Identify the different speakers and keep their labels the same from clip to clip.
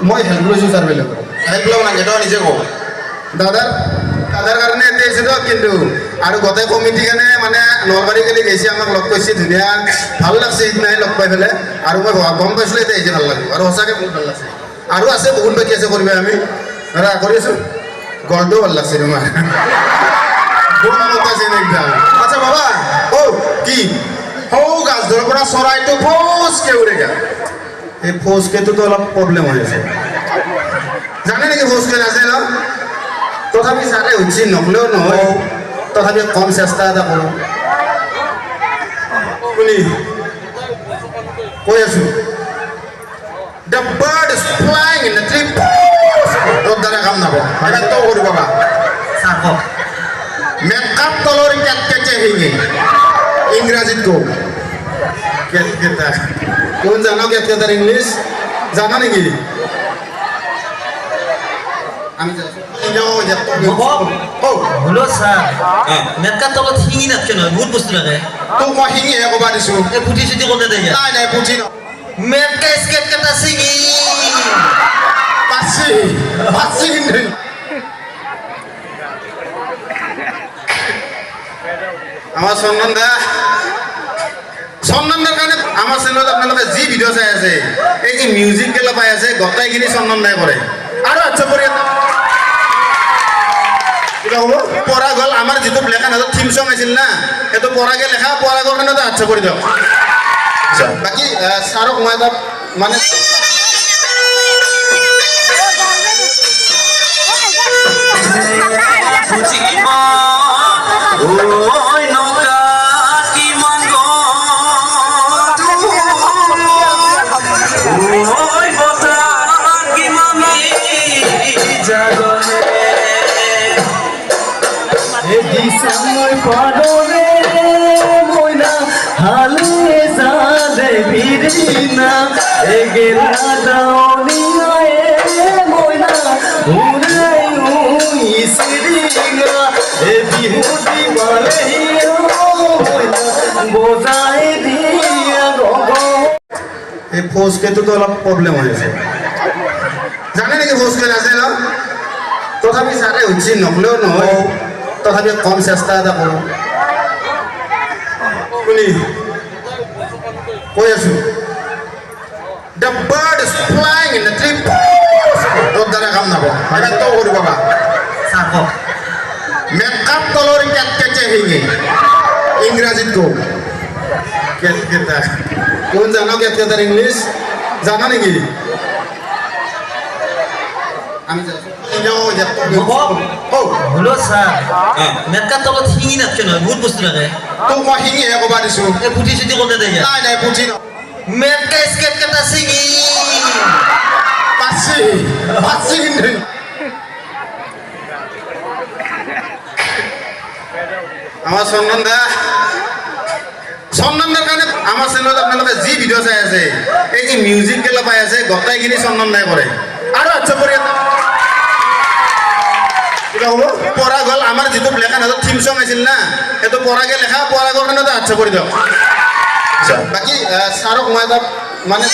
Speaker 1: মই হেল্প লৈছোঁ ছাৰ বেলেগক হেল্প ল'ব লাগে তই নিজে কওঁ দাদাৰ কাৰণে এতে আহিছে তো কিন্তু আৰু গোটেই কমিটি কাৰণে মানে নলবাৰী গেলি গৈছে আমাক লগ কৰিছে ধুনীয়া ভাল লাগছে সিদিনাই লগ পাই পেলাই আৰু মই গম পাইছিলোঁ এতিয়া আহিছে ভাল লাগিব আৰু সঁচাকৈ বহুত ভাল লাগছে আৰু আছে বহুত বাকী আছে কৰিব আমি দাদা কৰি আছোঁ গলটোও ভাল লাগছে তোমাৰ বহুত মত আছে একদম আচ্ছা বাবা কি সৌ গাছডালৰ পৰা চৰাইটো ফৌজকে উৰে গেল এই ফৌজকেটোতো অলপ প্ৰব্লেম হৈ আছে জানে নেকি ফৌজকে নাজানে ন তথাপি ছাৰে হৈছে নকলেও নহয় তথাপি কম চেষ্টা এটা কৰোঁ শুনি কৈ আছোঁ The bird is flying in the tree. তোর দ্বারা কাম নাব এবার তো করি বাবা মেকআপ তলর কেটকেটে হিঙে ইংরাজিত কো কেটকেটা কোন জানো কেটকেটার ইংলিশ জানা নাকি আমি
Speaker 2: হলো স্যার মেকআপ তলত হিঙি নাথকে নয় বহুত বস্তু লাগে
Speaker 1: তোক মই হিঙিহে ক'ব দিছোঁ
Speaker 2: এই পুঠি চুটি কোনে দেয়
Speaker 1: নাই পুঠি ন
Speaker 2: মেকা স্কেট কাটা সিঙি
Speaker 1: পাচ্ছি কিন্তু আমার চন্দনদার কাৰণে আমাৰ চেনেলত আপোনালোকে যি ভিডিঅ' চাই আছে এই যে মিউজিক গেলা পাই আছে গোটেইখিনি চন্দনদাই কৰে আৰু আচ্ছা কৰি কিবা হ'ব পৰা গ'ল আমাৰ যিটো ব্লেক এণ্ড হোৱাইটৰ থিম চং আছিল না সেইটো পৰাগে লেখা পৰা গ'ল কাৰণে আচ্ছা কৰি দিয়ক বাকী ছাৰক মই এটা মানে
Speaker 2: Virina, egela daonia moina, unai isringa, ebihudi malehio moina, bozai dia gogo.
Speaker 1: এই ফৌজকেটোতো অলপ প্ৰব্লেম হৈ আছে জানে নেকি ফৌজকে নাজানে ন তথাপি ছাৰে হৈছে নকলেও নহয় তথাপি কম চেষ্টা এটা কৰোঁ শুনি কৈ আছো The bird is flying in the tree. তোর দ্বারা কাম নাব এবার তো করি বাবা
Speaker 2: স্যার কওক
Speaker 1: মেকআপ তলর কেটকেটে হিঙে ইংরাজিত কো কেটকেটা কোন জানো কেটকেটার ইংলিশ জানা নাকি আমি
Speaker 2: হলো স্যার মেটকার তলত শিঙি নাথকে নহয় বহুত বস্তু থাকে
Speaker 1: তোক মই হিঙিহে ক'বা দিছোঁ
Speaker 2: এই পুঠি চুটি কৰোঁতে দেখে
Speaker 1: নাই নাই পুঠি ন
Speaker 2: মেটকা স্কেট কাটা শিঙি
Speaker 1: পাচ্ছি পাচ্ছি কিন্তু আমার চন্দনদার কাৰণে আমাৰ চেনেলত আপোনালোকে যি ভিডিঅ' চাই আছে এই যে মিউজিক গেলা পাই আছে গোটেইখিনি চন্দন দাই কৰে আৰু আচ্ছা কৰি কিবা হ'ব পঢ়া গ'ল আমাৰ যিটো ব্লেক এণ্ড হোৱাইটৰ থিম চং আছিল না সেইটো পঢ়াকে লেখা পঢ়া গ'ল কাৰণে আচ্ছা কৰি দিয়ক বাকী ছাৰক মই এটা মানে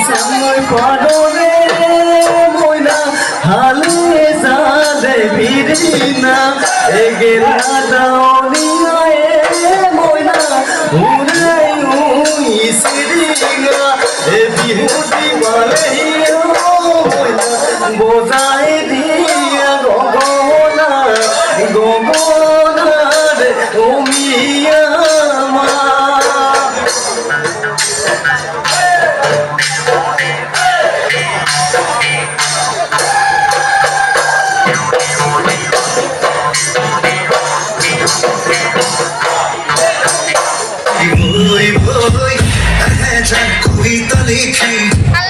Speaker 3: সময় পারে ময়না হালে সাদে বিরিনা এগেলা দাওনিয়ায়ে ময়না উড়াই উই সিরিঙা এ বিহুটি মালেও ময়না বোঝাই দিয়া গগনা গগনা রে ও মিয়া মা
Speaker 4: কবিতা লিখি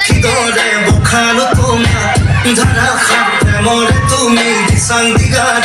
Speaker 4: কিদৰে বখালো তোমাক ধাৰা খাতে মৰে তুমি চান্দিগাৰ